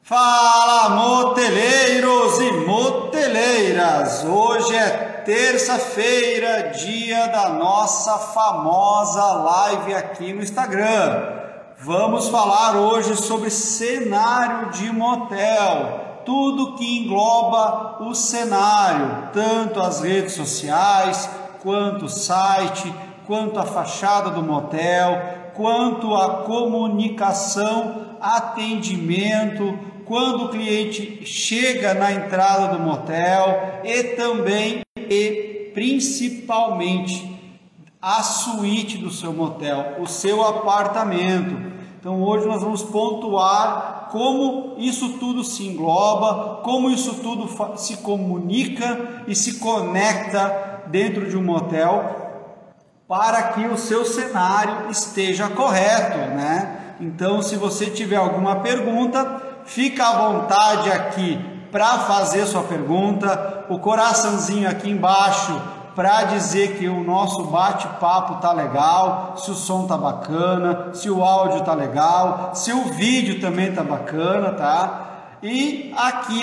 Fala, moteleiros e moteleiras! Hoje é terça-feira, dia da nossa famosa live aqui no Instagram. Vamos falar hoje sobre cenário de motel, tudo que engloba o cenário, tanto as redes sociais, quanto o site, quanto a fachada do motel, quanto a comunicação, atendimento, quando o cliente chega na entrada do motel e também e principalmente a suíte do seu motel, o seu apartamento. Então hoje nós vamos pontuar como isso tudo se engloba, como isso tudo se comunica e se conecta dentro de um motel para que o seu cenário esteja correto, né? Então, se você tiver alguma pergunta, fica à vontade aqui para fazer sua pergunta, o coraçãozinho aqui embaixo para dizer que o nosso bate-papo tá legal, se o som tá bacana, se o áudio tá legal, se o vídeo também tá bacana, tá? E aqui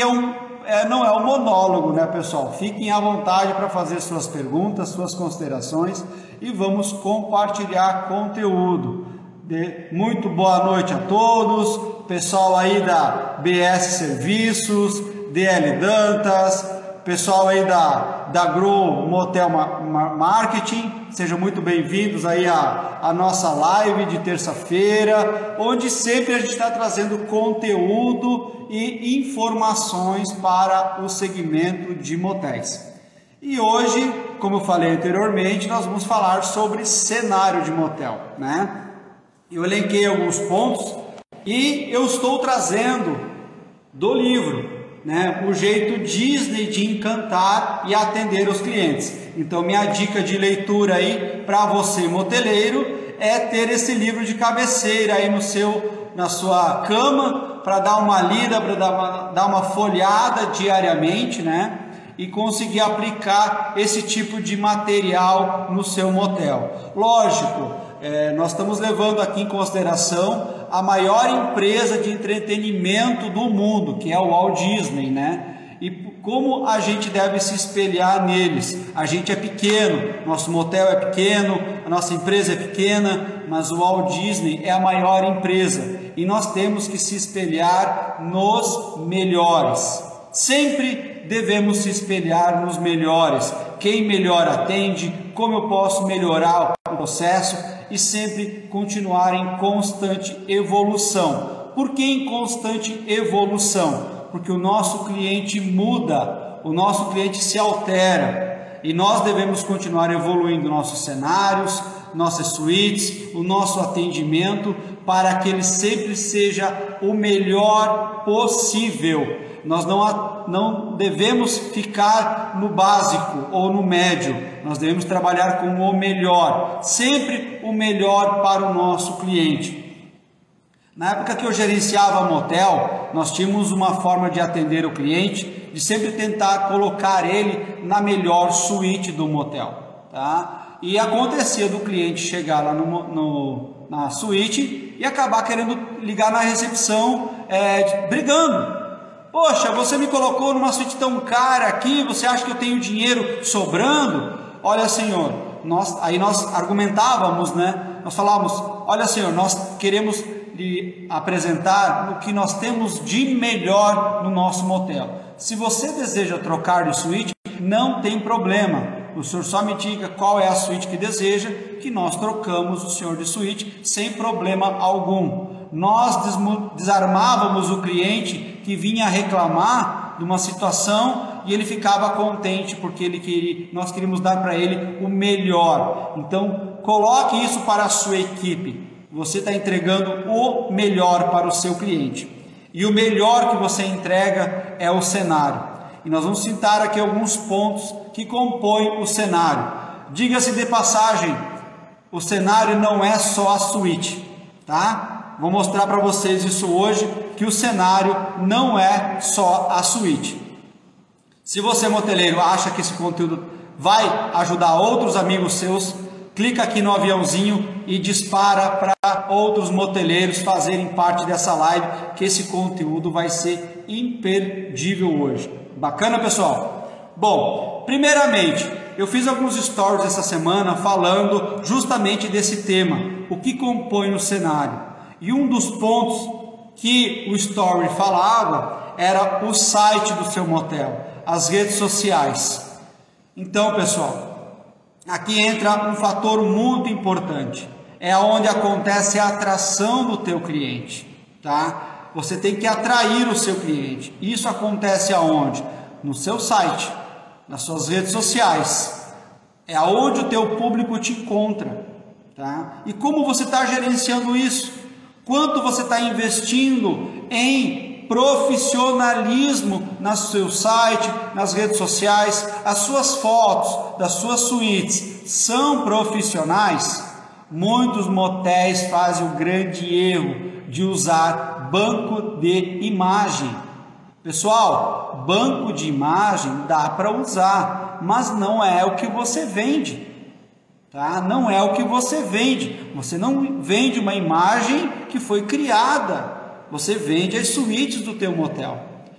não é um monólogo, né, pessoal? Fiquem à vontade para fazer suas perguntas, suas considerações e vamos compartilhar conteúdo. Muito boa noite a todos, pessoal aí da BS Serviços, DL Dantas, pessoal aí da Grow Motel Marketing, sejam muito bem-vindos aí à nossa live de terça-feira, onde sempre a gente está trazendo conteúdo e informações para o segmento de motéis. E hoje, como eu falei anteriormente, nós vamos falar sobre cenário de motel, né? Eu elenquei alguns pontos e eu estou trazendo do livro, né, o jeito Disney de encantar e atender os clientes. Então minha dica de leitura aí para você moteleiro é ter esse livro de cabeceira aí na sua cama para dar uma lida, para dar uma folhada diariamente, né? E conseguir aplicar esse tipo de material no seu motel. Lógico, nós estamos levando aqui em consideração a maior empresa de entretenimento do mundo, que é o Walt Disney, né? E como a gente deve se espelhar neles? A gente é pequeno, nosso motel é pequeno, a nossa empresa é pequena, mas o Walt Disney é a maior empresa e nós temos que se espelhar nos melhores. Sempre devemos se espelhar nos melhores. Quem melhor atende, como eu posso melhorar o processo e sempre continuar em constante evolução. Por que em constante evolução? Porque o nosso cliente muda, o nosso cliente se altera e nós devemos continuar evoluindo nossos cenários, nossas suítes, o nosso atendimento para que ele sempre seja o melhor possível. Nós não devemos ficar no básico ou no médio, nós devemos trabalhar com o melhor, sempre o melhor para o nosso cliente. Na época que eu gerenciava motel, nós tínhamos uma forma de atender o cliente, de sempre tentar colocar ele na melhor suíte do motel, tá? E acontecia do cliente chegar lá na suíte e acabar querendo ligar na recepção, brigando. Poxa, você me colocou numa suíte tão cara aqui, você acha que eu tenho dinheiro sobrando? Olha, senhor, nós argumentávamos, né? Nós falávamos, olha, senhor, nós queremos lhe apresentar o que nós temos de melhor no nosso motel. Se você deseja trocar de suíte, não tem problema. O senhor só me diga qual é a suíte que deseja, que nós trocamos o senhor de suíte sem problema algum. Nós desarmávamos o cliente que vinha reclamar de uma situação e ele ficava contente porque nós queríamos dar para ele o melhor. Então coloque isso para a sua equipe. Você está entregando o melhor para o seu cliente. E o melhor que você entrega é o cenário. E nós vamos citar aqui alguns pontos que compõem o cenário. Diga-se de passagem, o cenário não é só a suíte, tá? Vou mostrar para vocês isso hoje, que o cenário não é só a suíte. Se você, moteleiro, acha que esse conteúdo vai ajudar outros amigos seus, clica aqui no aviãozinho e dispara para outros moteleiros fazerem parte dessa live, que esse conteúdo vai ser imperdível hoje. Bacana, pessoal? Bom, primeiramente, eu fiz alguns stories essa semana falando justamente desse tema, o que compõe o cenário. E um dos pontos que o story falava era o site do seu motel, as redes sociais. Então, pessoal, aqui entra um fator muito importante. É onde acontece a atração do teu cliente, tá? Você tem que atrair o seu cliente. Isso acontece aonde? No seu site, nas suas redes sociais. É aonde o teu público te encontra, tá? E como você está gerenciando isso? Quanto você está investindo em profissionalismo no seu site, nas redes sociais? As suas fotos das suas suítes são profissionais? Muitos motéis fazem o grande erro de usar banco de imagem. Pessoal, banco de imagem dá para usar, mas não é o que você vende. Tá? Não é o que você vende. Você não vende uma imagem que foi criada. Você vende as suítes do teu motel.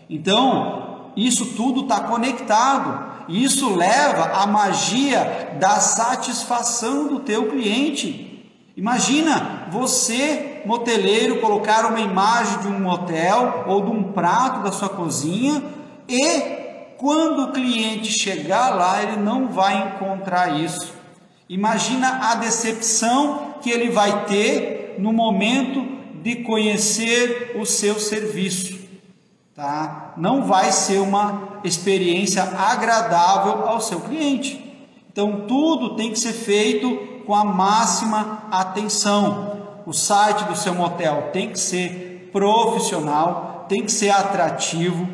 Então, isso tudo está conectado. Isso leva à magia da satisfação do teu cliente. Imagina você, moteleiro, colocar uma imagem de um motel ou de um prato da sua cozinha e quando o cliente chegar lá, ele não vai encontrar isso. Imagina a decepção que ele vai ter no momento de conhecer o seu serviço, tá? Não vai ser uma experiência agradável ao seu cliente. Então tudo tem que ser feito com a máxima atenção. O site do seu motel tem que ser profissional, tem que ser atrativo.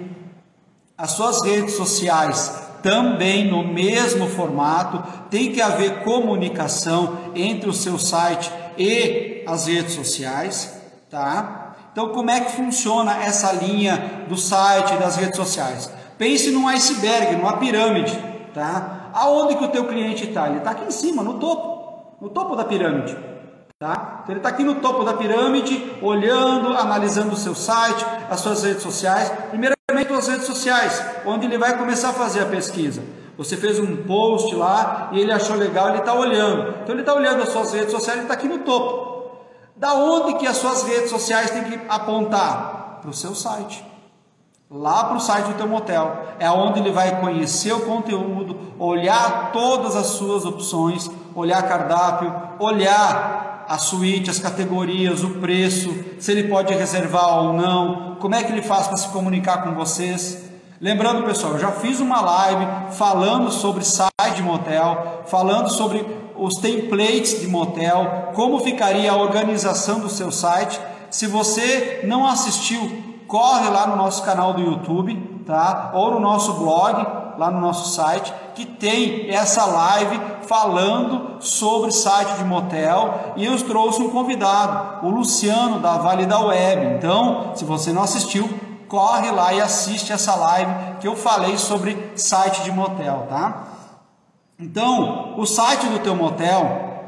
As suas redes sociais também no mesmo formato, tem que haver comunicação entre o seu site e as redes sociais, tá? Então, como é que funciona essa linha do site e das redes sociais? Pense num iceberg, numa pirâmide, tá? Aonde que o teu cliente está? Ele está aqui em cima, no topo da pirâmide, tá? Então, ele está aqui no topo da pirâmide, olhando, analisando o seu site, as suas redes sociais. Primeiramente, as redes sociais, onde ele vai começar a fazer a pesquisa. Você fez um post lá e ele achou legal, ele está olhando. Então ele está olhando as suas redes sociais, ele está aqui no topo. Da onde que as suas redes sociais têm que apontar? Para o seu site. Lá para o site do teu motel. É onde ele vai conhecer o conteúdo, olhar todas as suas opções, olhar cardápio, olhar a suíte, as categorias, o preço, se ele pode reservar ou não, como é que ele faz para se comunicar com vocês. Lembrando, pessoal, eu já fiz uma live falando sobre site de motel, falando sobre os templates de motel, como ficaria a organização do seu site. Se você não assistiu, corre lá no nosso canal do YouTube, tá? Ou no nosso blog, lá no nosso site, que tem essa live falando sobre site de motel, e eu trouxe um convidado, o Luciano da Vale da Web. Então, se você não assistiu, corre lá e assiste essa live que eu falei sobre site de motel, tá? Então, o site do teu motel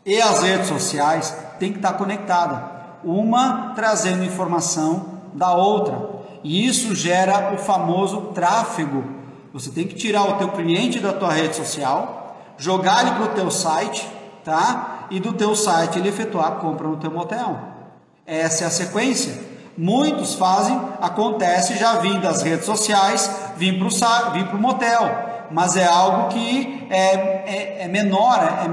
e as redes sociais tem que estar conectada, uma trazendo informação da outra, e isso gera o famoso tráfego. Você tem que tirar o teu cliente da tua rede social, jogar ele para o teu site, tá? E do teu site ele efetuar a compra no teu motel. Essa é a sequência. Muitos fazem, acontece já vindo das redes sociais, vir para o motel, mas é algo que é menor, é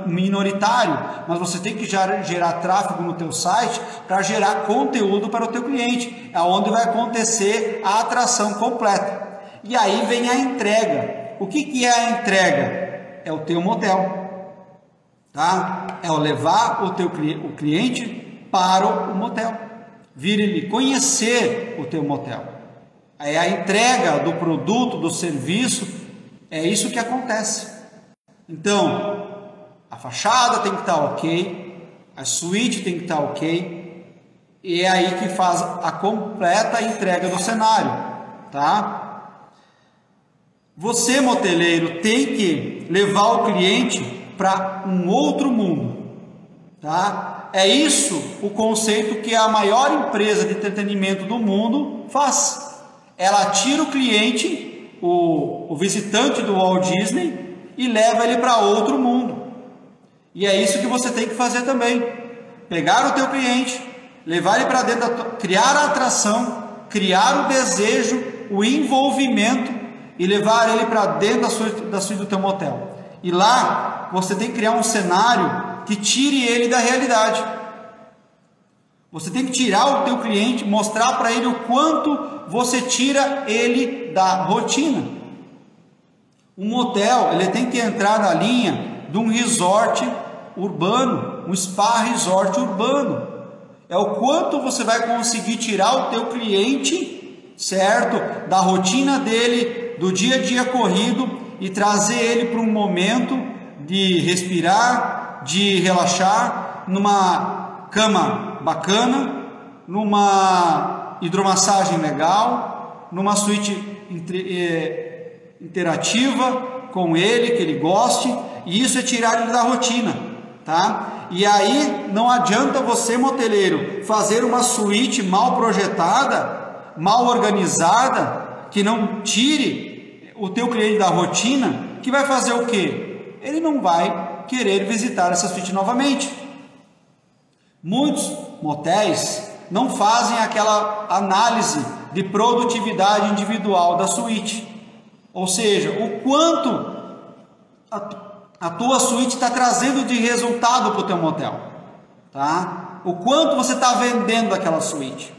minoritário, mas você tem que gerar tráfego no teu site para gerar conteúdo para o teu cliente, é onde vai acontecer a atração completa. E aí vem a entrega. O que é a entrega? É o teu motel, tá? É o levar o cliente para o motel, vir ele conhecer o teu motel. É a entrega do produto, do serviço, é isso que acontece. Então, a fachada tem que estar ok, a suíte tem que estar ok, e é aí que faz a completa entrega do cenário, tá? Você, moteleiro, tem que levar o cliente para um outro mundo, tá? É isso o conceito que a maior empresa de entretenimento do mundo faz. Ela tira o cliente, o visitante do Walt Disney, e leva ele para outro mundo. E é isso que você tem que fazer também. Pegar o teu cliente, levar ele para dentro, criar a atração, criar o desejo, o envolvimento e levar ele para dentro da suíte do teu motel. E lá você tem que criar um cenário que tire ele da realidade. Você tem que tirar o teu cliente, mostrar para ele o quanto você tira ele da rotina. Um motel, ele tem que entrar na linha de um resort urbano, um spa resort urbano. É o quanto você vai conseguir tirar o teu cliente, certo? Da rotina dele, do dia a dia corrido e trazer ele para um momento de respirar, de relaxar, numa cama bacana, numa hidromassagem legal, numa suíte interativa com ele, que ele goste, e isso é tirar ele da rotina, tá? E aí não adianta você, moteleiro, fazer uma suíte mal projetada, mal organizada, que não tire o teu cliente da rotina, que vai fazer o quê? Ele não vai querer visitar essa suíte novamente. Muitos motéis não fazem aquela análise de produtividade individual da suíte, ou seja, o quanto a tua suíte está trazendo de resultado para o teu motel, tá? O quanto você está vendendo daquela suíte.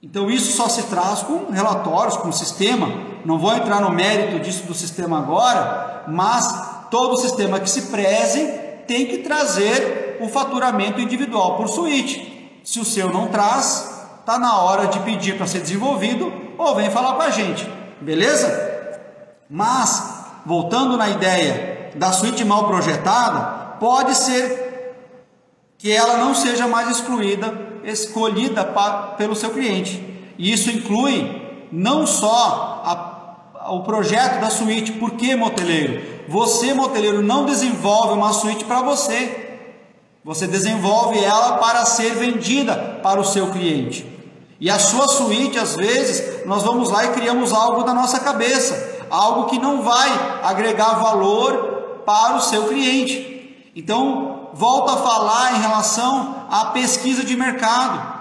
Então isso só se traz com relatórios, com sistema. Não vou entrar no mérito disso do sistema agora, mas todo sistema que se preze tem que trazer o faturamento individual por suíte. Se o seu não traz, está na hora de pedir para ser desenvolvido ou vem falar com a gente, beleza? Mas, voltando na ideia da suíte mal projetada, pode ser que ela não seja mais escolhida pelo seu cliente. E isso inclui não só o projeto da suíte. Por que, moteleiro? Você, moteleiro, não desenvolve uma suíte para você. Você desenvolve ela para ser vendida para o seu cliente. E a sua suíte, às vezes, nós vamos lá e criamos algo da nossa cabeça, algo que não vai agregar valor para o seu cliente. Então, volto a falar em relação à pesquisa de mercado,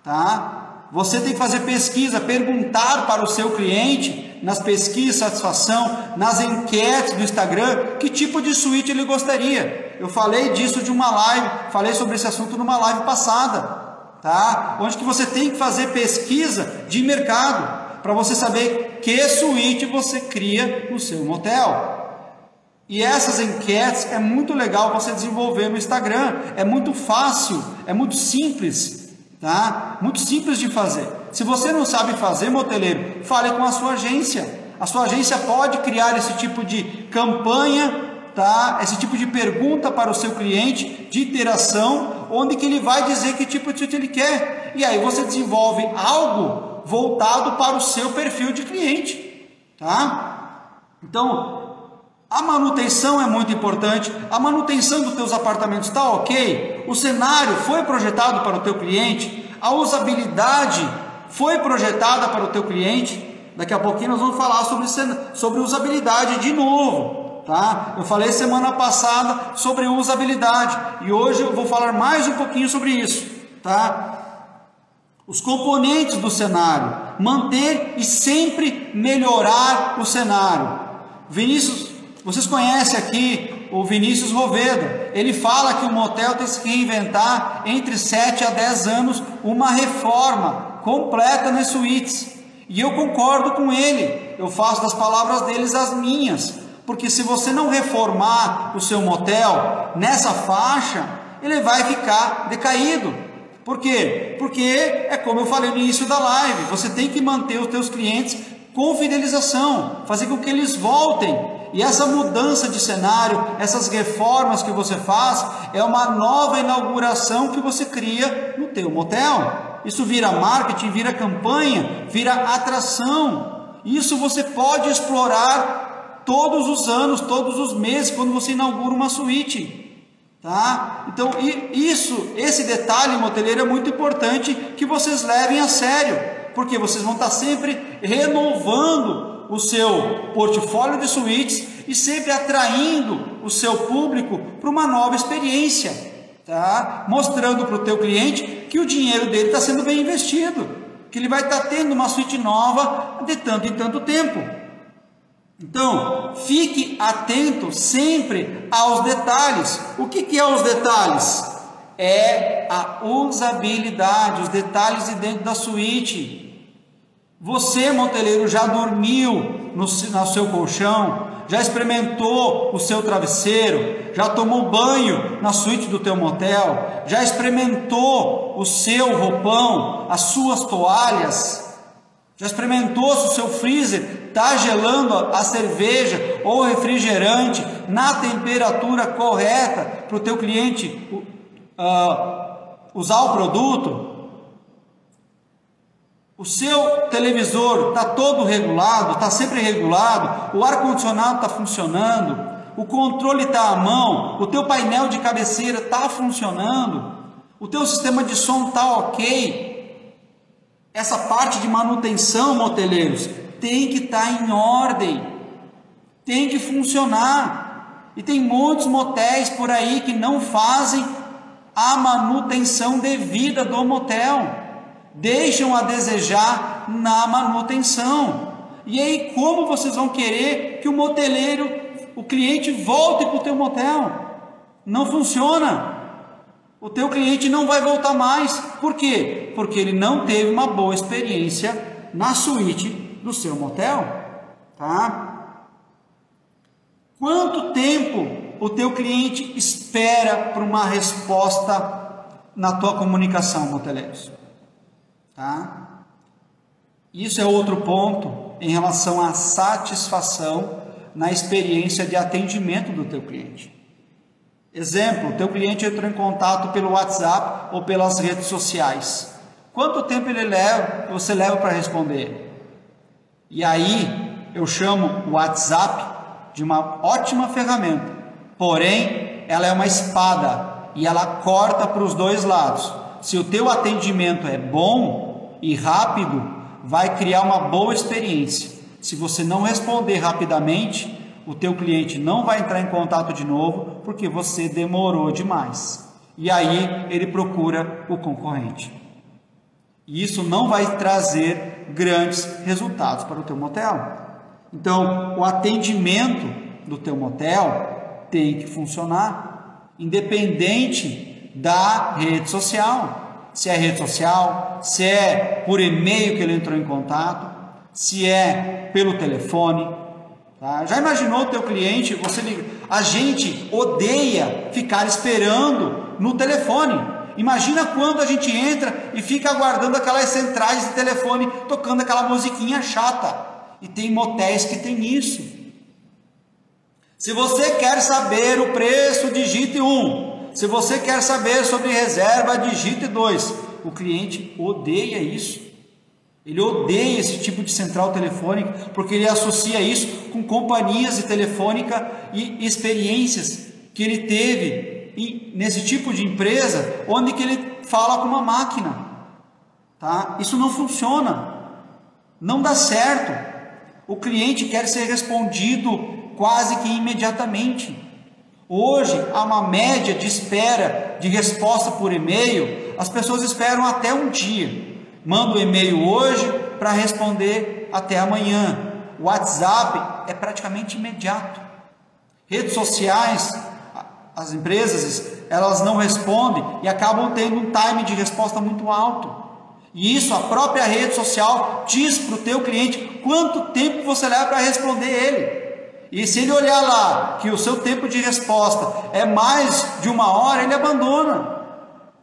tá? Você tem que fazer pesquisa, perguntar para o seu cliente, nas pesquisas de satisfação, nas enquetes do Instagram, que tipo de suíte ele gostaria. Eu falei disso de uma live, falei sobre esse assunto numa live passada, tá? Onde que você tem que fazer pesquisa de mercado, para você saber que suíte você cria no seu motel. E essas enquetes é muito legal você desenvolver no Instagram, é muito fácil, é muito simples, tá? Muito simples de fazer. Se você não sabe fazer, moteleiro, fale com a sua agência. A sua agência pode criar esse tipo de campanha, tá? Esse tipo de pergunta para o seu cliente, de interação, onde que ele vai dizer que tipo de suíte ele quer. E aí você desenvolve algo voltado para o seu perfil de cliente, tá? Então, a manutenção é muito importante. A manutenção dos teus apartamentos está ok? O cenário foi projetado para o teu cliente? A usabilidade foi projetada para o teu cliente? Daqui a pouquinho nós vamos falar sobre usabilidade de novo, tá? Eu falei semana passada sobre usabilidade e hoje eu vou falar mais um pouquinho sobre isso, tá? Os componentes do cenário, manter e sempre melhorar o cenário. Vinícius, vocês conhecem aqui o Vinícius Roveda, ele fala que o motel tem que se reinventar entre 7 a 10 anos, uma reforma completa nas suítes. E eu concordo com ele, eu faço das palavras deles as minhas, porque se você não reformar o seu motel nessa faixa, ele vai ficar decaído. Por quê? Porque é como eu falei no início da live, você tem que manter os teus clientes com fidelização, fazer com que eles voltem. E essa mudança de cenário, essas reformas que você faz, é uma nova inauguração que você cria no teu motel. Isso vira marketing, vira campanha, vira atração. Isso você pode explorar todos os anos, todos os meses, quando você inaugura uma suíte, tá? Então, esse detalhe, moteleiro, é muito importante que vocês levem a sério, porque vocês vão estar sempre renovando o seu portfólio de suítes e sempre atraindo o seu público para uma nova experiência, tá? Mostrando para o teu cliente que o dinheiro dele está sendo bem investido, que ele vai estar tendo uma suíte nova de tanto em tanto tempo. Então, fique atento sempre aos detalhes. O que é os detalhes? É a usabilidade, os detalhes de dentro da suíte. Você, moteleiro, já dormiu no seu colchão? Já experimentou o seu travesseiro? Já tomou banho na suíte do teu motel? Já experimentou o seu roupão, as suas toalhas? Já experimentou se o seu freezer está gelando a cerveja ou o refrigerante na temperatura correta para o teu cliente usar o produto? O seu televisor está todo regulado, está sempre regulado, o ar-condicionado está funcionando, o controle está à mão, o teu painel de cabeceira está funcionando, o teu sistema de som está ok. Essa parte de manutenção, moteleiros, tem que estar em ordem, tem que funcionar. E tem muitos motéis por aí que não fazem a manutenção devida do motel, deixam a desejar na manutenção. E aí, como vocês vão querer que o moteleiro, o cliente, volte para o teu motel? Não funciona. O teu cliente não vai voltar mais. Por quê? Porque ele não teve uma boa experiência na suíte do seu motel, tá? Quanto tempo o teu cliente espera por uma resposta na tua comunicação, moteleiros? Tá? Isso é outro ponto em relação à satisfação na experiência de atendimento do teu cliente. Exemplo, o teu cliente entrou em contato pelo WhatsApp ou pelas redes sociais. Quanto tempo você leva para responder? E aí eu chamo o WhatsApp de uma ótima ferramenta, porém ela é uma espada e ela corta para os dois lados. Se o teu atendimento é bom e rápido, vai criar uma boa experiência. Se você não responder rapidamente, o teu cliente não vai entrar em contato de novo porque você demorou demais. E aí ele procura o concorrente. E isso não vai trazer grandes resultados para o teu motel. Então, o atendimento do teu motel tem que funcionar, independente da rede social. Se é rede social, se é por e-mail que ele entrou em contato, se é pelo telefone. Tá? Já imaginou o teu cliente? A gente odeia ficar esperando no telefone. Imagina quando a gente entra e fica aguardando aquelas centrais de telefone tocando aquela musiquinha chata. E tem motéis que tem isso. Se você quer saber o preço, digite 1. Se você quer saber sobre reserva, digite 2. O cliente odeia isso. Ele odeia esse tipo de central telefônica porque ele associa isso com companhias de telefônica e experiências que ele teve nesse tipo de empresa, onde que ele fala com uma máquina, tá? Isso não funciona, não dá certo. O cliente quer ser respondido quase que imediatamente. Hoje há uma média de espera de resposta por e-mail. As pessoas esperam até um dia. Manda o e-mail hoje para responder até amanhã. O WhatsApp é praticamente imediato. Redes sociais, as empresas, elas não respondem e acabam tendo um time de resposta muito alto. E isso a própria rede social diz para o teu cliente quanto tempo você leva para responder ele. E se ele olhar lá que o seu tempo de resposta é mais de 1 hora, ele abandona.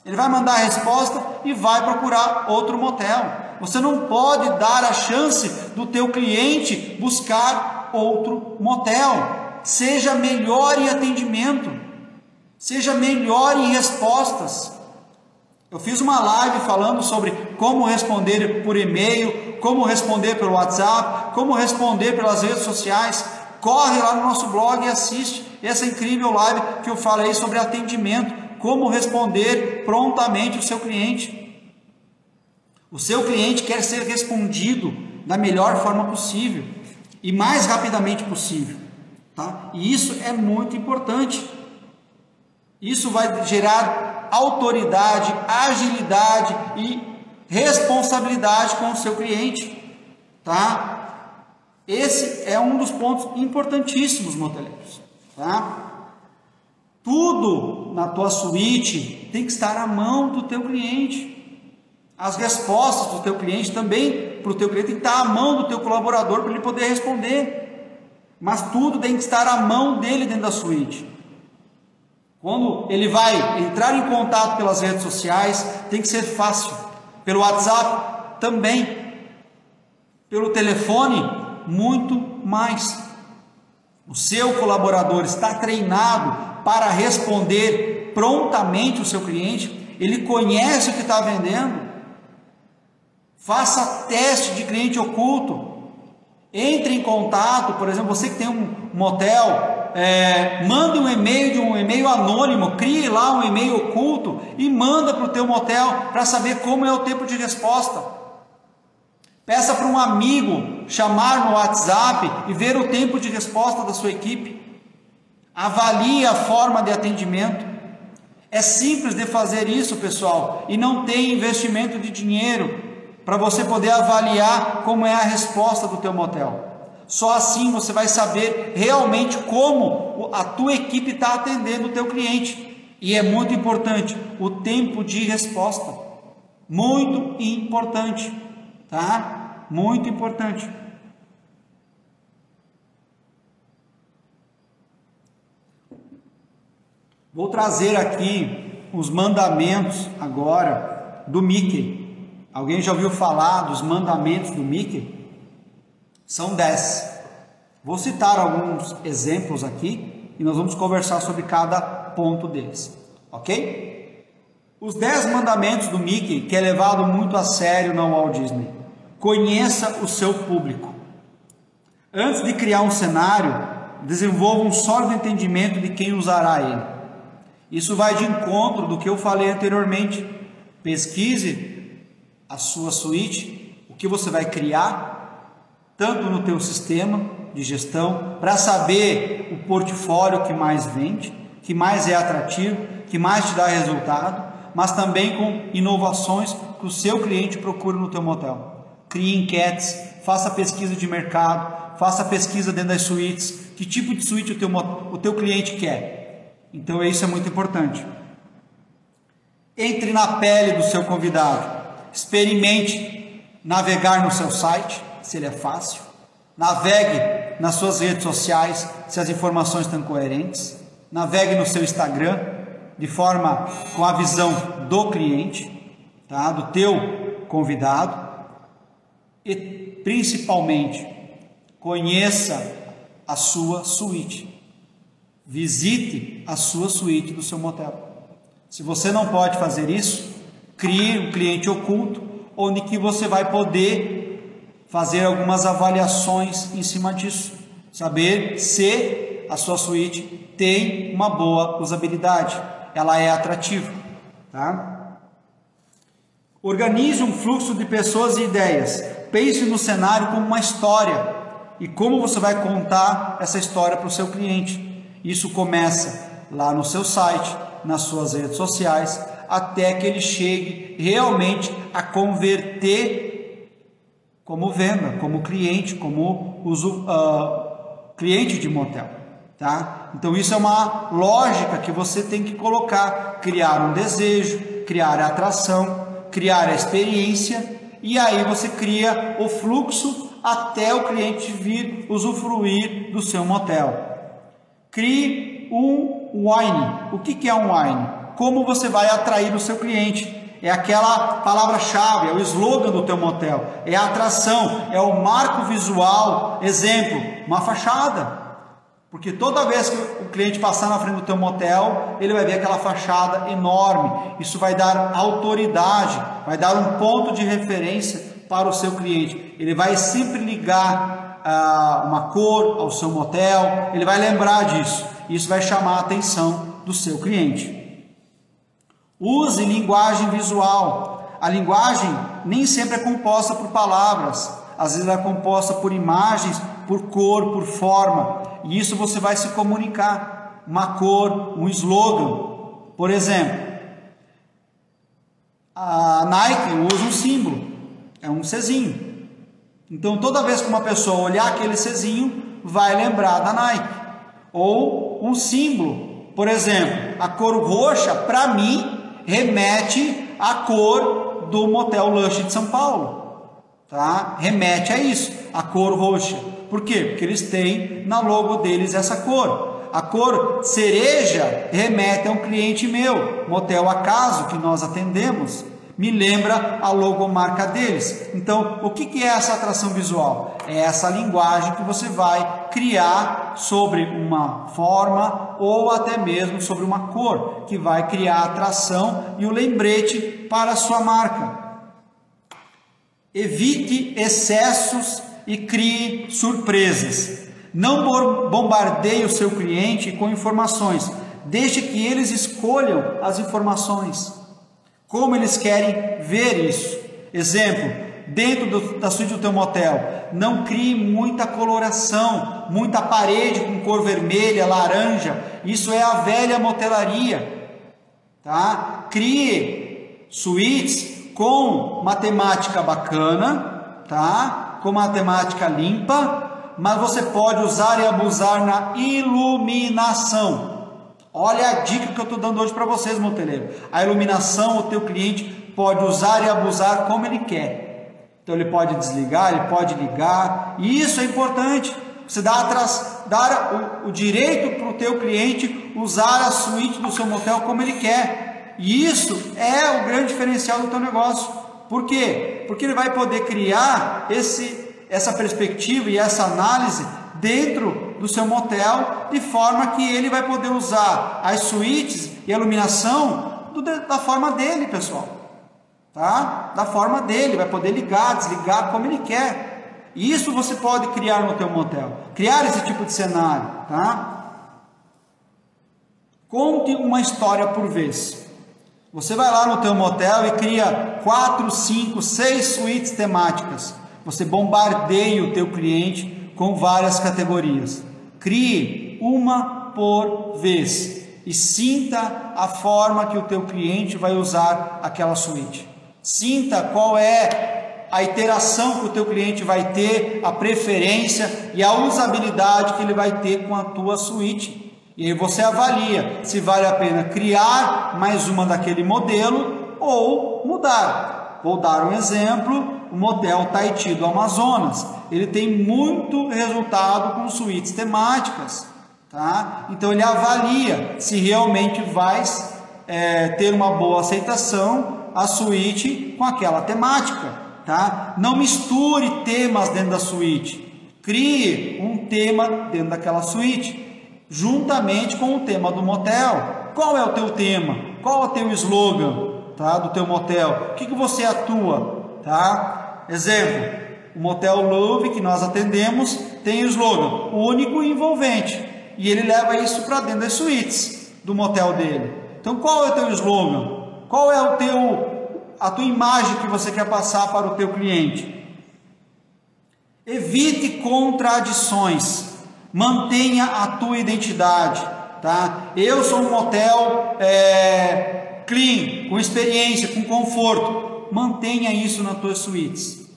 Ele vai mandar a resposta e vai procurar outro motel. Você não pode dar a chance do teu cliente buscar outro motel. Seja melhor em atendimento. Seja melhor em respostas. Eu fiz uma live falando sobre como responder por e-mail, como responder pelo WhatsApp, como responder pelas redes sociais. corre lá no nosso blog e assiste essa incrível live que eu falei sobre atendimento, como responder prontamente o seu cliente. O seu cliente quer ser respondido da melhor forma possível e mais rapidamente possível, tá? E isso é muito importante. Isso vai gerar autoridade, agilidade e responsabilidade com o seu cliente, tá? Esse é um dos pontos importantíssimos, moteleiros, tá? Tudo na tua suíte tem que estar à mão do teu cliente. As respostas do teu cliente também, para o teu cliente, tem que estar à mão do teu colaborador para ele poder responder. Mas tudo tem que estar à mão dele dentro da suíte. Quando ele vai entrar em contato pelas redes sociais, tem que ser fácil. Pelo WhatsApp também. Pelo telefone, muito mais. O seu colaborador está treinado para responder prontamente o seu cliente. Ele conhece o que está vendendo. Faça teste de cliente oculto. Entre em contato, por exemplo, você que tem um motel, manda um e-mail de um e-mail anônimo, crie lá um e-mail oculto e manda para o teu motel para saber como é o tempo de resposta. Peça para um amigo chamar no WhatsApp e ver o tempo de resposta da sua equipe. Avalie a forma de atendimento. É simples de fazer isso, pessoal, e não tem investimento de dinheiro para você poder avaliar como é a resposta do teu motel. Só assim você vai saber realmente como a tua equipe está atendendo o teu cliente. E é muito importante o tempo de resposta. Muito importante, tá? Muito importante. Vou trazer aqui os mandamentos agora do Mickey. Alguém já ouviu falar dos mandamentos do Mickey? São 10. Vou citar alguns exemplos aqui e nós vamos conversar sobre cada ponto deles, ok? Os 10 mandamentos do Mickey, que é levado muito a sério na Walt Disney. Conheça o seu público. Antes de criar um cenário, desenvolva um sólido entendimento de quem usará ele. Isso vai de encontro do que eu falei anteriormente. Pesquise a sua suíte, o que você vai criar, tanto no teu sistema de gestão, para saber o portfólio que mais vende, que mais é atrativo, que mais te dá resultado, mas também com inovações que o seu cliente procura no teu motel. Crie enquetes, faça pesquisa de mercado, faça pesquisa dentro das suítes, que tipo de suíte o teu cliente quer. Então isso é muito importante. Entre na pele do seu convidado. Experimente navegar no seu site, se ele é fácil. Navegue nas suas redes sociais, se as informações estão coerentes. Navegue no seu Instagram, de forma com a visão do cliente, tá? Do teu convidado. E, principalmente, conheça a sua suíte. Visite a sua suíte do seu motel. Se você não pode fazer isso, crie um cliente oculto, onde que você vai poder fazer algumas avaliações em cima disso. Saber se a sua suíte tem uma boa usabilidade, ela é atrativa, tá? Organize um fluxo de pessoas e ideias. Pense no cenário como uma história e como você vai contar essa história para o seu cliente. Isso começa lá no seu site, nas suas redes sociais, até que ele chegue realmente a converter como venda, como cliente, como cliente de motel, tá? Então isso é uma lógica que você tem que colocar, criar um desejo, criar a atração, criar a experiência, e aí você cria o fluxo até o cliente vir usufruir do seu motel. Crie um wine. O que é um wine? Como você vai atrair o seu cliente? É aquela palavra-chave, é o slogan do teu motel, é a atração, é o marco visual. Exemplo, uma fachada. Porque toda vez que o cliente passar na frente do teu motel, ele vai ver aquela fachada enorme. Isso vai dar autoridade, vai dar um ponto de referência para o seu cliente. Ele vai sempre ligar uma cor ao seu motel, ele vai lembrar disso. Isso vai chamar a atenção do seu cliente. Use linguagem visual. A linguagem nem sempre é composta por palavras, às vezes ela é composta por imagens, por cor, por forma, e isso você vai se comunicar. Uma cor, um slogan. Por exemplo, a Nike usa um símbolo, é um Czinho. Então toda vez que uma pessoa olhar aquele Czinho, vai lembrar da Nike. Ou um símbolo, por exemplo, a cor roxa, para mim, remete à cor do Motel Lush de São Paulo, tá? Remete a isso, a cor roxa. Por quê? Porque eles têm na logo deles essa cor. A cor cereja remete a um cliente meu, Motel Acaso, que nós atendemos, me lembra a logomarca deles. Então, o que é essa atração visual? É essa linguagem que você vai criar sobre uma forma ou até mesmo sobre uma cor, que vai criar atração e o lembrete para a sua marca. Evite excessos e crie surpresas. Não bombardeie o seu cliente com informações. Deixe que eles escolham as informações. Como eles querem ver isso. Exemplo, dentro da suíte do teu motel, não crie muita coloração, muita parede com cor vermelha, laranja. Isso é a velha motelaria. Tá? Crie suítes com matemática bacana, tá? Com matemática limpa, mas você pode usar e abusar na iluminação. Olha a dica que eu estou dando hoje para vocês, moteleiro. A iluminação, o teu cliente pode usar e abusar como ele quer. Então ele pode desligar, ele pode ligar. E isso é importante. Você dar o direito para o teu cliente usar a suíte do seu motel como ele quer. E isso é o grande diferencial do teu negócio. Por quê? Porque ele vai poder criar essa perspectiva e essa análise dentro do seu motel, de forma que ele vai poder usar as suítes e a iluminação da forma dele, pessoal. Tá? Da forma dele, vai poder ligar, desligar como ele quer. E isso você pode criar no teu motel, criar esse tipo de cenário, tá? Conte uma história por vez. Você vai lá no teu motel e cria 4, 5, 6 suítes temáticas. Você bombardeia o teu cliente com várias categorias. Crie uma por vez e sinta a forma que o teu cliente vai usar aquela suíte. Sinta qual é a iteração que o teu cliente vai ter, a preferência e a usabilidade que ele vai ter com a tua suíte. E aí você avalia se vale a pena criar mais uma daquele modelo ou mudar. Vou dar um exemplo, o Motel Tahiti do Amazonas. Ele tem muito resultado com suítes temáticas, tá? Então ele avalia se realmente vai ter uma boa aceitação a suíte com aquela temática, tá? Não misture temas dentro da suíte. Crie um tema dentro daquela suíte, juntamente com o tema do motel. Qual é o teu tema? Qual é o teu slogan, tá? Do teu motel? O que você atua, tá? Exemplo, o Motel Louvre que nós atendemos tem o slogan único e envolvente, e ele leva isso para dentro das suítes do motel dele. Então qual é o teu slogan? Qual é a tua imagem que você quer passar para o teu cliente? Evite contradições, mantenha a tua identidade, tá? Eu sou um motel clean, com experiência, com conforto. Mantenha isso nas tuas suítes.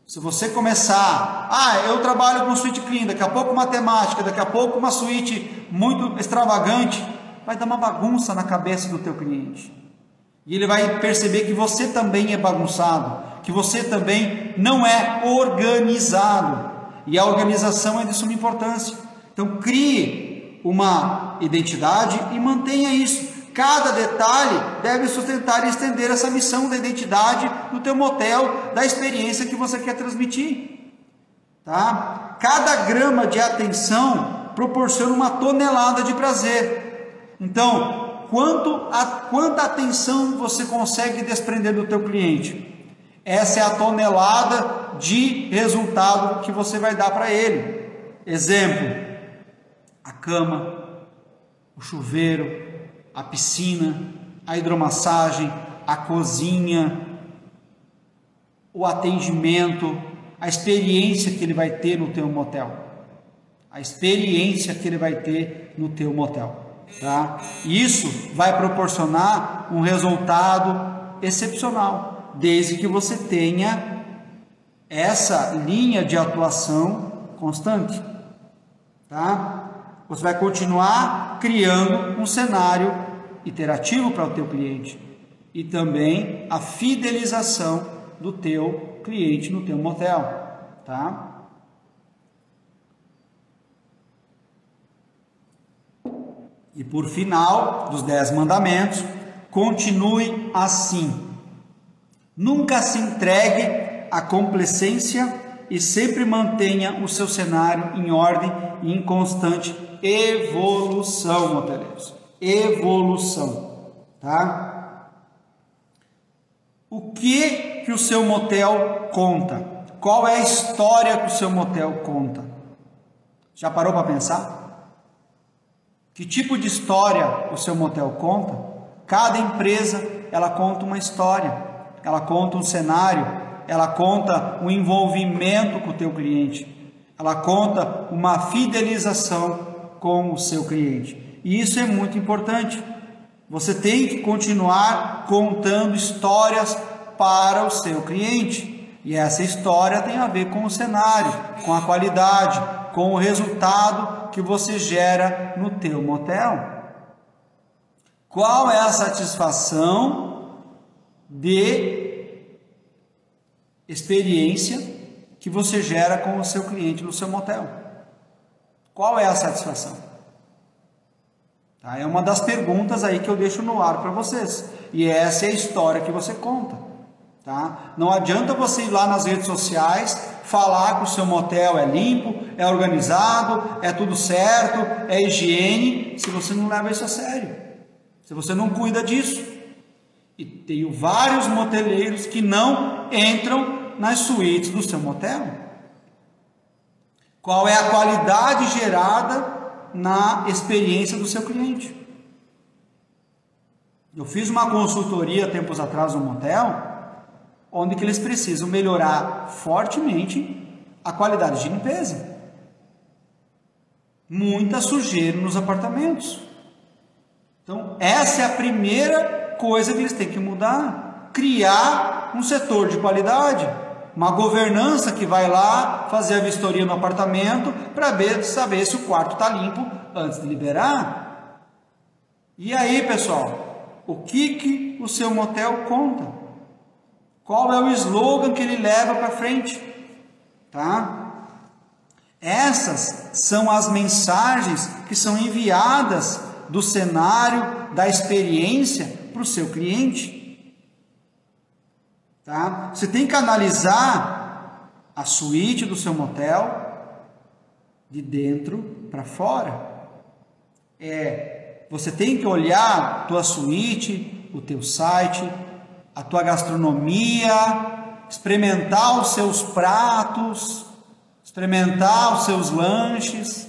Se você começar, eu trabalho com suíte clean, daqui a pouco matemática, daqui a pouco uma suíte muito extravagante, vai dar uma bagunça na cabeça do teu cliente. E ele vai perceber que você também é bagunçado, que você também não é organizado. E a organização é de suma importância. Então crie uma identidade e mantenha isso. Cada detalhe deve sustentar e estender essa missão da identidade do teu motel, da experiência que você quer transmitir. Tá? Cada grama de atenção proporciona uma tonelada de prazer. Então, quanta atenção você consegue desprender do teu cliente? essa é a tonelada de resultado que você vai dar para ele. Exemplo: a cama, o chuveiro, a piscina, a hidromassagem, a cozinha, o atendimento, a experiência que ele vai ter no teu motel. A experiência que ele vai ter no teu motel, tá? Isso vai proporcionar um resultado excepcional, desde que você tenha essa linha de atuação constante, tá? Você vai continuar criando um cenário iterativo para o teu cliente e também a fidelização do teu cliente no teu motel, tá? E por final dos 10 mandamentos, continue assim. Nunca se entregue à complacência e sempre mantenha o seu cenário em ordem e em constante evolução, moteleiros. Evolução, tá? O que o seu motel conta? Qual é a história que o seu motel conta? Já parou para pensar? Que tipo de história o seu motel conta? Cada empresa, ela conta uma história, ela conta um cenário, ela conta um envolvimento com o teu cliente, ela conta uma fidelização com o seu cliente. E isso é muito importante. Você tem que continuar contando histórias para o seu cliente. E essa história tem a ver com o cenário, com a qualidade, com o resultado que você gera no teu motel. Qual é a satisfação de experiência que você gera com o seu cliente no seu motel? Qual é a satisfação? Tá? É uma das perguntas aí que eu deixo no ar para vocês. E essa é a história que você conta. Tá? Não adianta você ir lá nas redes sociais, falar que o seu motel é limpo, é organizado, é tudo certo, é higiene, se você não leva isso a sério, se você não cuida disso. E tenho vários moteleiros que não entram nas suítes do seu motel. Qual é a qualidade gerada na experiência do seu cliente? Eu fiz uma consultoria tempos atrás no motel, onde que eles precisam melhorar fortemente a qualidade de limpeza. Muita sujeira nos apartamentos. Então, essa é a primeira coisa que eles têm que mudar. Criar um setor de qualidade, uma governança que vai lá fazer a vistoria no apartamento para saber se o quarto está limpo antes de liberar. E aí, pessoal, o que o seu motel conta? Qual é o slogan que ele leva para frente? Tá? Essas são as mensagens que são enviadas do cenário, da experiência para o seu cliente. Tá? Você tem que analisar a suíte do seu motel de dentro para fora. Você tem que olhar a tua suíte, o teu site, a tua gastronomia, experimentar os seus pratos, experimentar os seus lanches,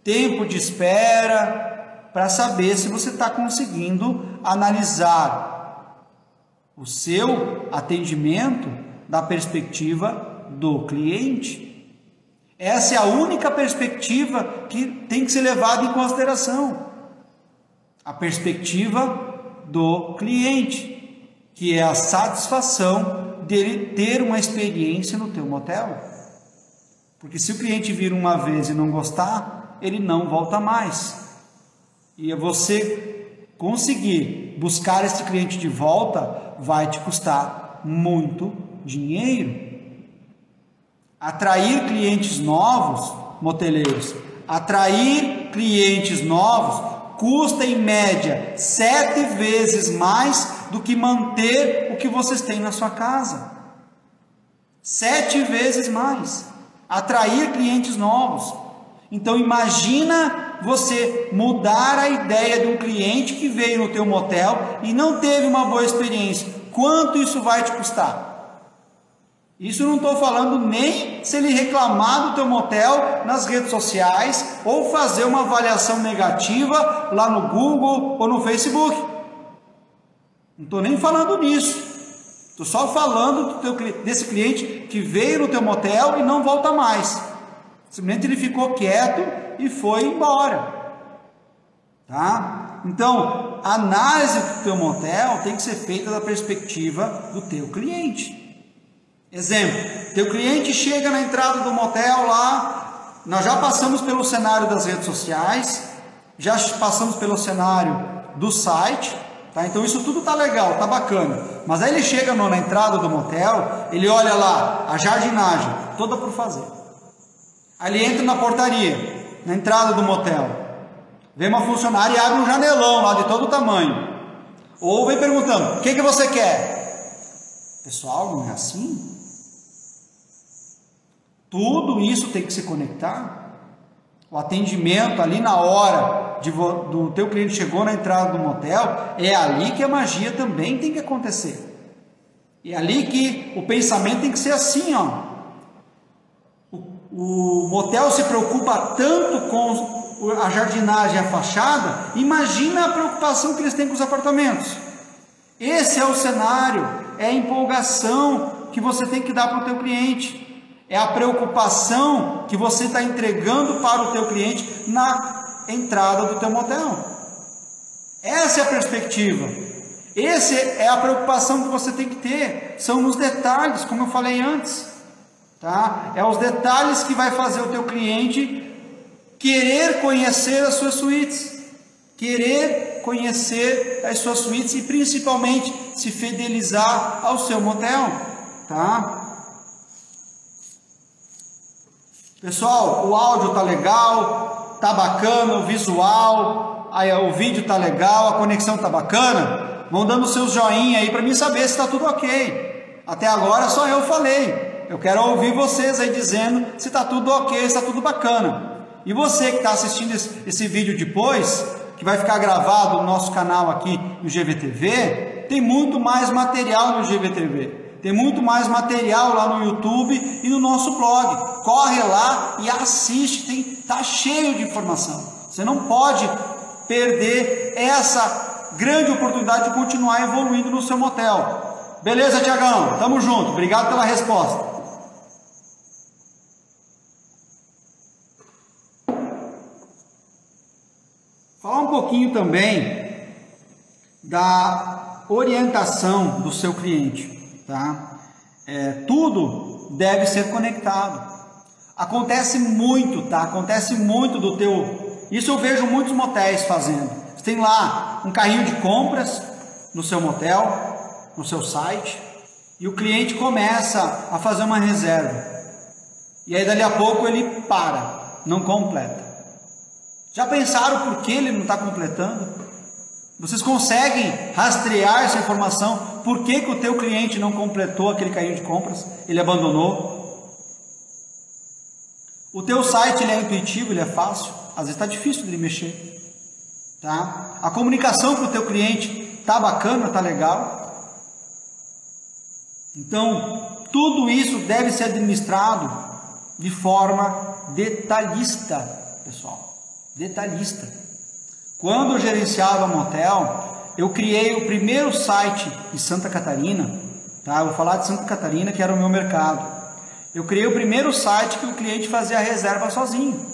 tempo de espera, para saber se você está conseguindo analisar o seu atendimento da perspectiva do cliente. Essa é a única perspectiva que tem que ser levada em consideração. A perspectiva do cliente, que é a satisfação dele ter uma experiência no teu motel. Porque se o cliente vir uma vez e não gostar, ele não volta mais. E você conseguir buscar esse cliente de volta vai te custar muito dinheiro. Atrair clientes novos, moteleiros, atrair clientes novos custa em média 7 vezes mais do que manter o que vocês têm na sua casa. 7 vezes mais. Atrair clientes novos. Então imagina você mudar a ideia de um cliente que veio no teu motel e não teve uma boa experiência. Quanto isso vai te custar? Isso eu não estou falando nem se ele reclamar do teu motel nas redes sociais ou fazer uma avaliação negativa lá no Google ou no Facebook. Não estou nem falando nisso. Estou só falando desse cliente que veio no teu motel e não volta mais. Simplesmente ele ficou quieto e foi embora. Tá? Então, a análise do teu motel tem que ser feita da perspectiva do teu cliente. Exemplo, teu cliente chega na entrada do motel lá, nós já passamos pelo cenário das redes sociais, já passamos pelo cenário do site, tá? Então isso tudo tá legal, tá bacana, mas aí ele chega na entrada do motel, ele olha lá, a jardinagem, toda por fazer. Aí ele entra na portaria, na entrada do motel, vem uma funcionária e abre um janelão lá de todo tamanho, ou vem perguntando, o que você quer? Pessoal, não é assim? Tudo isso tem que se conectar. O atendimento ali na hora do teu cliente chegou na entrada do motel, é ali que a magia também tem que acontecer. É ali que o pensamento tem que ser assim, ó. O motel se preocupa tanto com a jardinagem e a fachada, imagina a preocupação que eles têm com os apartamentos. Esse é o cenário, é a empolgação que você tem que dar para o teu cliente. É a preocupação que você está entregando para o teu cliente na entrada do teu motel. Essa é a perspectiva. Essa é a preocupação que você tem que ter. São nos detalhes, como eu falei antes. Tá? É os detalhes que vai fazer o teu cliente querer conhecer as suas suítes. Querer conhecer as suas suítes e principalmente se fidelizar ao seu motel. Tá? Pessoal, o áudio tá legal, tá bacana, o visual, aí o vídeo tá legal, a conexão tá bacana. Vão dando seus joinha aí para mim saber se tá tudo ok. Até agora só eu falei. Eu quero ouvir vocês aí dizendo se tá tudo ok, se tá tudo bacana. E você que está assistindo esse vídeo depois, que vai ficar gravado no nosso canal aqui no GVTV, tem muito mais material no GVTV. Tem muito mais material lá no YouTube e no nosso blog. Corre lá e assiste, tá cheio de informação. Você não pode perder essa grande oportunidade de continuar evoluindo no seu motel. Beleza, Tiagão? Tamo junto. Obrigado pela resposta. Falar um pouquinho também da orientação do seu cliente. Tá? Tudo deve ser conectado. Acontece muito, tá? Acontece muito do teu... Isso eu vejo muitos motéis fazendo. Você tem lá um carrinho de compras no seu motel, no seu site, e o cliente começa a fazer uma reserva. E aí dali a pouco ele para, não completa. Já pensaram por que ele não está completando? Vocês conseguem rastrear essa informação? Por que o teu cliente não completou aquele carrinho de compras? Ele abandonou? O teu site ele é intuitivo, ele é fácil? Às vezes está difícil de mexer. Tá? A comunicação com o teu cliente está bacana, está legal? Então, tudo isso deve ser administrado de forma detalhista, pessoal. Detalhista. Quando eu gerenciava motel, eu criei o primeiro site em Santa Catarina, tá? Eu vou falar de Santa Catarina, que era o meu mercado. Eu criei o primeiro site que o cliente fazia a reserva sozinho.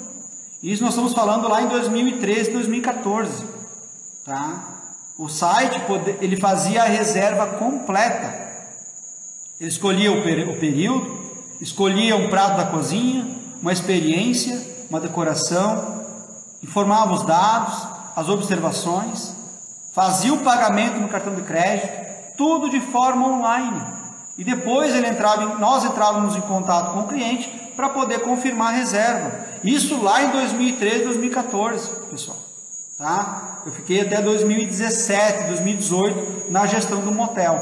Isso nós estamos falando lá em 2013, 2014, tá? O site, ele fazia a reserva completa. Ele escolhia o período, escolhia um prato da cozinha, uma experiência, uma decoração, informava os dados, as observações, fazia o pagamento no cartão de crédito, tudo de forma online. E depois nós entrávamos em contato com o cliente para poder confirmar a reserva. Isso lá em 2013, 2014, pessoal. Tá? Eu fiquei até 2017, 2018 na gestão do motel.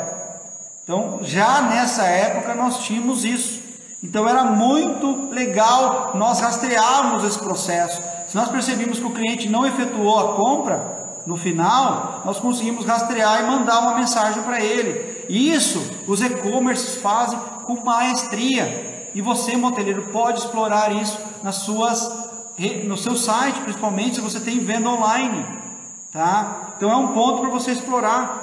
Então, já nessa época nós tínhamos isso. Então, era muito legal nós rastrearmos esse processo. Se nós percebimos que o cliente não efetuou a compra, no final, nós conseguimos rastrear e mandar uma mensagem para ele. Isso os e-commerces fazem com maestria. E você, moteleiro, pode explorar isso no seu site, principalmente se você tem venda online. Tá? Então é um ponto para você explorar.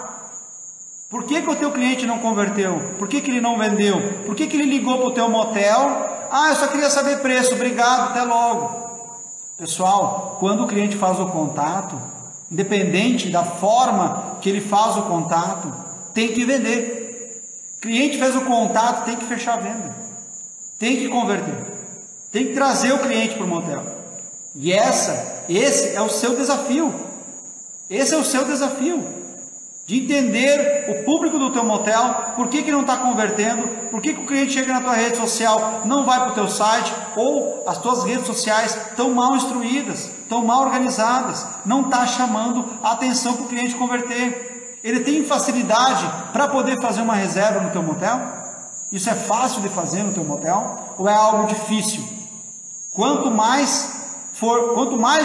Por que o teu cliente não converteu? Por que ele não vendeu? Por que ele ligou para o teu motel? Eu só queria saber preço, obrigado, até logo. Pessoal, quando o cliente faz o contato, independente da forma que ele faz o contato, tem que vender. Cliente fez o contato, tem que fechar a venda. Tem que converter. Tem que trazer o cliente para o motel. E esse é o seu desafio. Esse é o seu desafio. De entender o público do teu motel, por que não está convertendo, por que o cliente chega na tua rede social, não vai para o teu site, ou as tuas redes sociais estão mal instruídas, estão mal organizadas, não está chamando a atenção para o cliente converter. Ele tem facilidade para poder fazer uma reserva no teu motel? Isso é fácil de fazer no teu motel? Ou é algo difícil? Quanto mais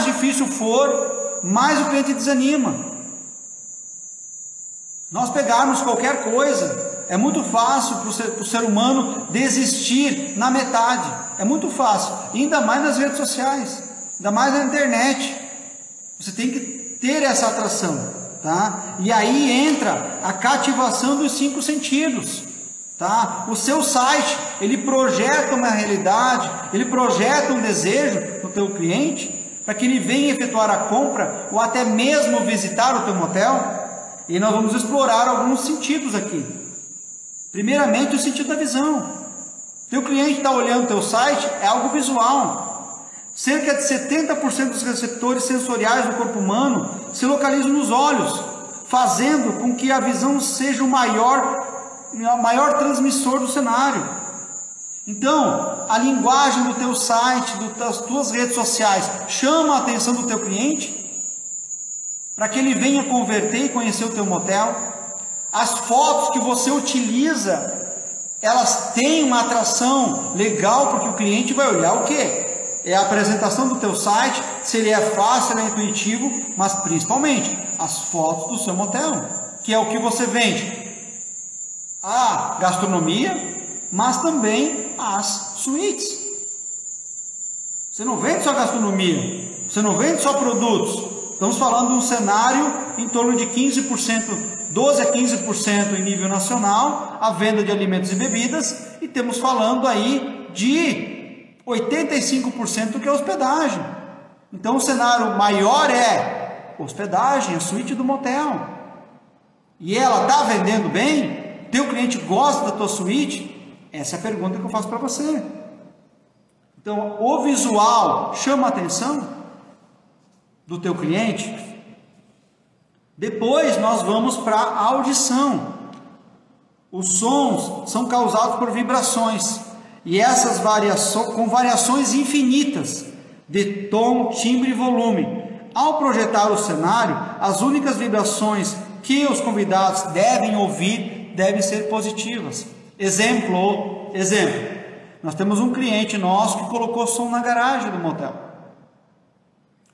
difícil for, mais o cliente desanima. Nós pegarmos qualquer coisa, é muito fácil para o ser humano desistir na metade. É muito fácil, ainda mais nas redes sociais, ainda mais na internet. Você tem que ter essa atração, tá? E aí entra a cativação dos 5 sentidos, tá? O seu site, ele projeta uma realidade, ele projeta um desejo no teu cliente, para que ele venha efetuar a compra, ou até mesmo visitar o teu motel. E nós vamos explorar alguns sentidos aqui. Primeiramente, o sentido da visão. Teu cliente está olhando o teu site, é algo visual. Cerca de 70% dos receptores sensoriais do corpo humano se localizam nos olhos, fazendo com que a visão seja o maior transmissor do cenário. Então, a linguagem do teu site, das tuas redes sociais, chama a atenção do teu cliente, para que ele venha converter e conhecer o teu motel. As fotos que você utiliza, elas têm uma atração legal, porque o cliente vai olhar o quê? É a apresentação do teu site, se ele é fácil, ele é intuitivo, mas principalmente as fotos do seu motel, que é o que você vende. A gastronomia, mas também as suítes. Você não vende só gastronomia, você não vende só produtos. Estamos falando de um cenário em torno de 15%, 12 a 15% em nível nacional, a venda de alimentos e bebidas, e temos falando aí de 85% que é hospedagem. Então o cenário maior é hospedagem, a suíte do motel. E ela está vendendo bem? Teu cliente gosta da tua suíte? Essa é a pergunta que eu faço para você. Então o visual chama a atenção do teu cliente. Depois nós vamos para a audição. Os sons são causados por vibrações, e essas com variações infinitas de tom, timbre e volume. Ao projetar o cenário, as únicas vibrações que os convidados devem ouvir devem ser positivas. Exemplo. Nós temos um cliente nosso que colocou som na garagem do motel.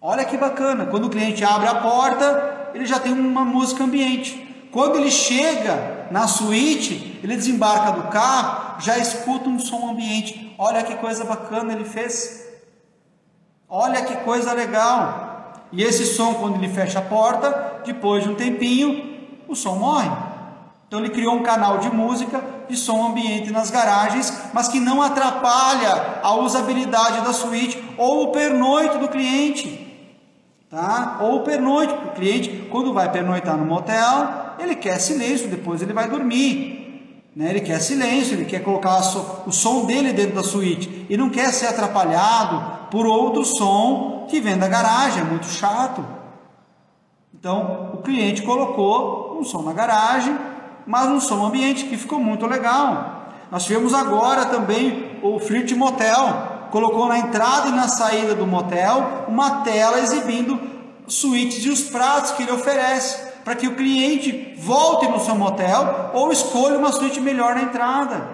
Olha que bacana, quando o cliente abre a porta, ele já tem uma música ambiente. Quando ele chega na suíte, ele desembarca do carro, já escuta um som ambiente. Olha que coisa bacana ele fez. Olha que coisa legal. E esse som, quando ele fecha a porta, depois de um tempinho, o som morre. Então ele criou um canal de música de som ambiente nas garagens, mas que não atrapalha a usabilidade da suíte ou o pernoito do cliente. Tá? Ou pernoite, o cliente, quando vai pernoitar no motel, ele quer silêncio, depois ele vai dormir, né? Ele quer silêncio, ele quer colocar o som dele dentro da suíte, e não quer ser atrapalhado por outro som que vem da garagem, é muito chato. Então, o cliente colocou um som na garagem, mas um som ambiente, que ficou muito legal. Nós tivemos agora também o Flirt Motel, colocou na entrada e na saída do motel uma tela exibindo suítes e os pratos que ele oferece, para que o cliente volte no seu motel ou escolha uma suíte melhor na entrada,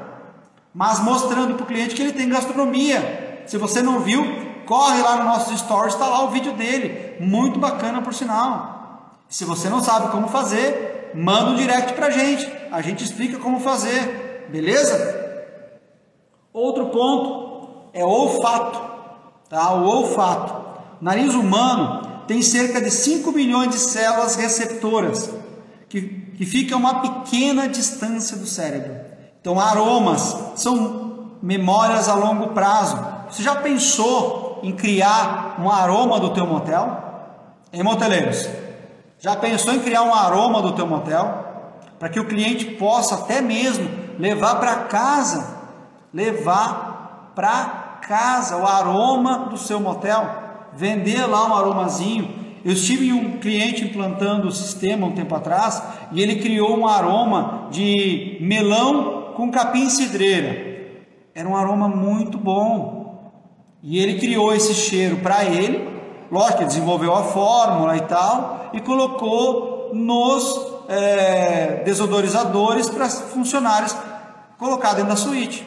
mas mostrando para o cliente que ele tem gastronomia. Se você não viu, corre lá no nosso stories, está lá o vídeo dele, muito bacana por sinal. Se você não sabe como fazer, manda um direct para a gente. a gente explica como fazer, beleza? Outro ponto é o olfato, tá? O olfato. O nariz humano tem cerca de 5 milhões de células receptoras que ficam a uma pequena distância do cérebro. Então, aromas são memórias a longo prazo. Você já pensou em criar um aroma do teu motel? Hein, moteleiros? Já pensou em criar um aroma do teu motel? Para que o cliente possa até mesmo levar para casa o aroma do seu motel, vender lá um aromazinho. Eu estive em um cliente implantando o sistema um tempo atrás e ele criou um aroma de melão com capim-cidreira. Era um aroma muito bom e ele criou esse cheiro para ele. Lógico, ele desenvolveu a fórmula e tal e colocou nos desodorizadores para funcionários colocar dentro da suíte.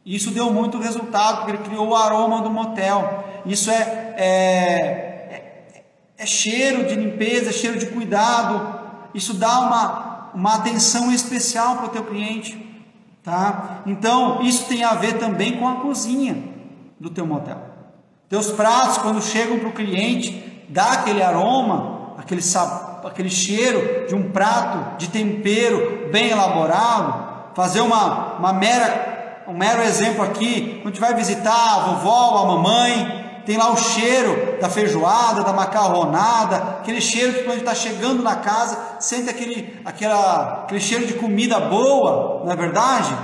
Isso deu muito resultado, porque ele criou o aroma do motel. Isso é cheiro de limpeza, cheiro de cuidado. Isso dá uma atenção especial para o teu cliente, tá? Então, isso tem a ver também com a cozinha do teu motel. Teus pratos, quando chegam para o cliente, dá aquele aroma, aquele cheiro de um prato de tempero bem elaborado. Fazer um mero exemplo aqui, quando a gente vai visitar a vovó ou a mamãe, tem lá o cheiro da feijoada, da macarronada, aquele cheiro que quando a gente está chegando na casa, sente aquele cheiro de comida boa, não é verdade?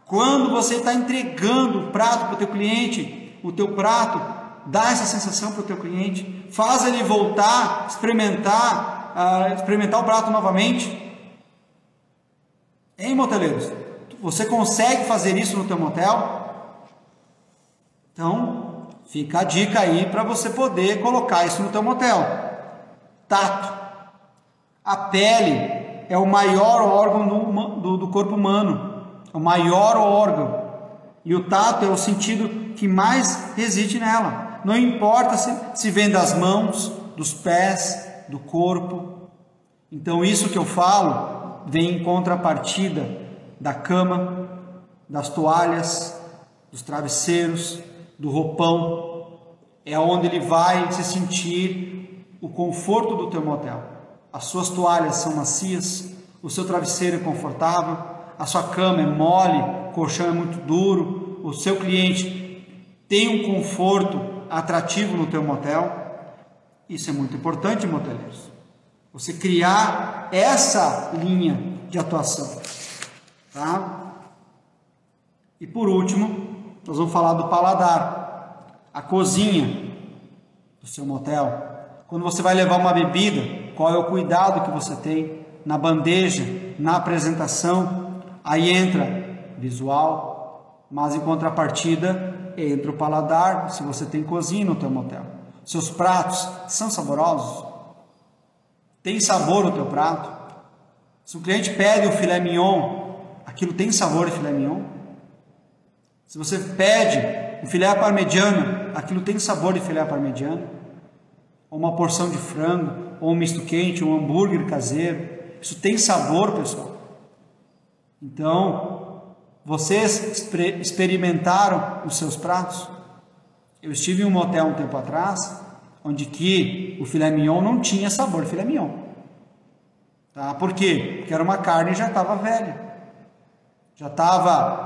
Quando você está entregando o prato para o teu cliente, o teu prato dá essa sensação para o teu cliente, faz ele voltar, experimentar o prato novamente. Hein, moteleiros? Você consegue fazer isso no teu motel? Então, fica a dica aí para você poder colocar isso no teu motel. Tato. A pele é o maior órgão do corpo humano. É o maior órgão. E o tato é o sentido que mais reside nela. Não importa se vem das mãos, dos pés, do corpo. Então, isso que eu falo vem em contrapartida da cama, das toalhas, dos travesseiros, do roupão. É onde ele vai se sentir o conforto do teu motel. As suas toalhas são macias, o seu travesseiro é confortável, a sua cama é mole, o colchão é muito duro, o seu cliente tem um conforto atrativo no teu motel. Isso é muito importante, moteleiros. Você criar essa linha de atuação. Tá? E por último, nós vamos falar do paladar, a cozinha do seu motel. Quando você vai levar uma bebida, qual é o cuidado que você tem na bandeja, na apresentação? Aí entra visual, mas em contrapartida entra o paladar, se você tem cozinha no teu motel. Seus pratos são saborosos? Tem sabor o teu prato? Se o cliente pede o filé mignon, aquilo tem sabor de filé mignon? Se você pede um filé à parmegiana, aquilo tem sabor de filé à parmegiana? Ou uma porção de frango, ou um misto quente, ou um hambúrguer caseiro, isso tem sabor, pessoal. Então, vocês experimentaram os seus pratos? Eu estive em um motel um tempo atrás, onde que o filé mignon não tinha sabor de filé mignon. Tá? Por quê? Porque era uma carne e já estava velha.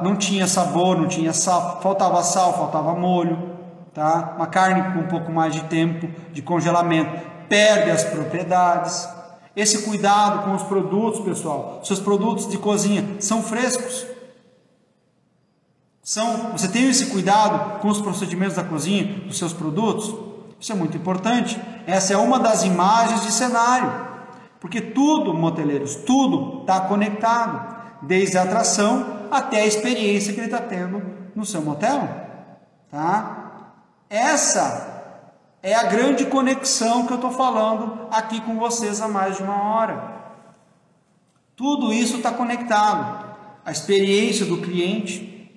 Não tinha sabor, não tinha sal, faltava molho, tá? Uma carne com um pouco mais de tempo de congelamento perde as propriedades. Esse cuidado com os produtos, pessoal, seus produtos de cozinha são frescos? Você tem esse cuidado com os procedimentos da cozinha, dos seus produtos? Isso é muito importante. Essa é uma das imagens de cenário, porque tudo, moteleiros, tudo está conectado. Desde a atração até a experiência que ele está tendo no seu motel, tá? Essa é a grande conexão que eu estou falando aqui com vocês há mais de uma hora. Tudo isso está conectado. A experiência do cliente,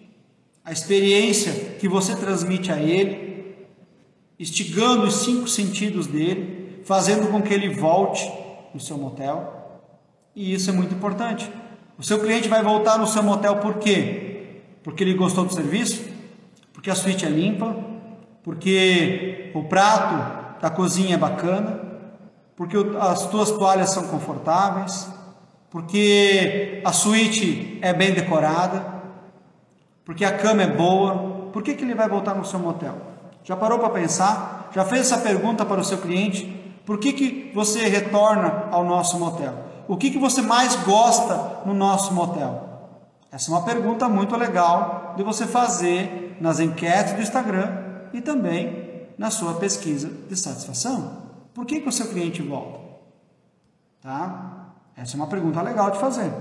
a experiência que você transmite a ele, instigando os 5 sentidos dele, fazendo com que ele volte no seu motel. E isso é muito importante. O seu cliente vai voltar no seu motel por quê? Porque ele gostou do serviço? Porque a suíte é limpa? Porque o prato da cozinha é bacana? Porque as tuas toalhas são confortáveis? Porque a suíte é bem decorada? Porque a cama é boa? Por que ele vai voltar no seu motel? Já parou para pensar? Já fez essa pergunta para o seu cliente? Por que você retorna ao nosso motel? O que você mais gosta no nosso motel? Essa é uma pergunta muito legal de você fazer nas enquetes do Instagram e também na sua pesquisa de satisfação. Por que o seu cliente volta? Tá? Essa é uma pergunta legal de fazer.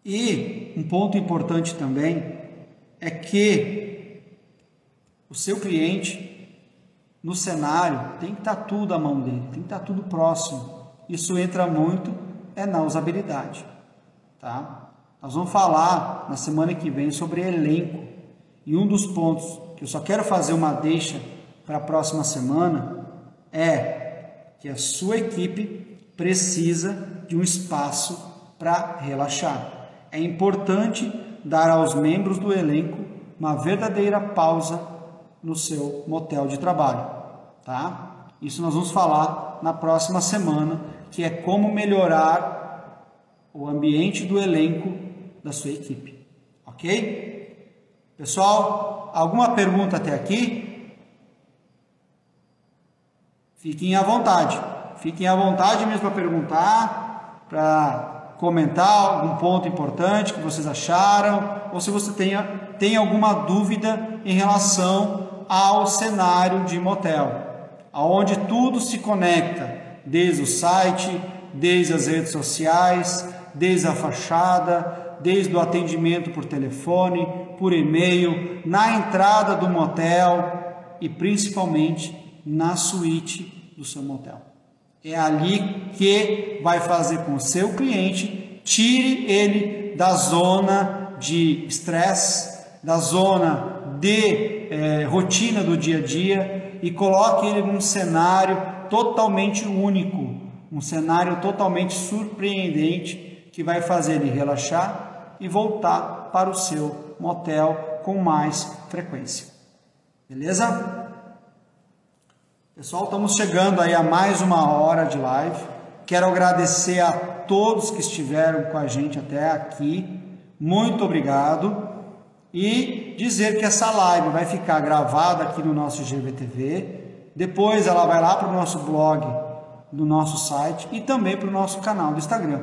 E um ponto importante também é que o seu cliente, no cenário, tem que estar tudo à mão dele, tem que estar tudo próximo. Isso entra muito na usabilidade. Tá? Nós vamos falar na semana que vem sobre elenco. E um dos pontos que eu só quero fazer uma deixa para a próxima semana é que a sua equipe precisa de um espaço para relaxar. É importante dar aos membros do elenco uma verdadeira pausa no seu motel de trabalho, tá? Isso nós vamos falar na próxima semana, que é como melhorar o ambiente do elenco da sua equipe, ok? Pessoal, alguma pergunta até aqui? Fiquem à vontade mesmo para perguntar, para comentar algum ponto importante que vocês acharam, ou se você tem alguma dúvida em relação ao cenário de motel, aonde tudo se conecta, desde o site, desde as redes sociais, desde a fachada, desde o atendimento por telefone, por e-mail, na entrada do motel e principalmente na suíte do seu motel. É ali que vai fazer com o seu cliente, tire ele da zona de estresse, da zona de rotina do dia a dia e coloque ele num cenário totalmente único, um cenário totalmente surpreendente que vai fazer ele relaxar e voltar para o seu motel com mais frequência. Beleza? Pessoal, estamos chegando aí a mais uma hora de live. Quero agradecer a todos que estiveram com a gente até aqui. Muito obrigado. E dizer que essa live vai ficar gravada aqui no nosso IGVTV. Depois ela vai lá para o nosso blog, no nosso site e também para o nosso canal do Instagram.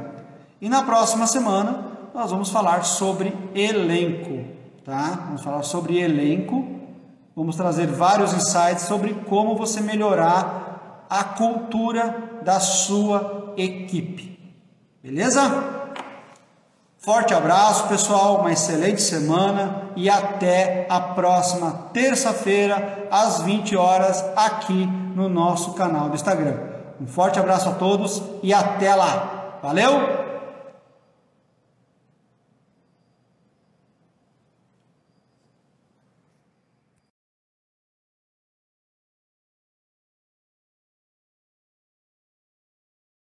E na próxima semana nós vamos falar sobre elenco, tá? Vamos falar sobre elenco. Vamos trazer vários insights sobre como você melhorar a cultura da sua equipe. Beleza? Forte abraço, pessoal. Uma excelente semana e até a próxima terça-feira, às 20 horas, aqui no nosso canal do Instagram. Um forte abraço a todos e até lá. Valeu!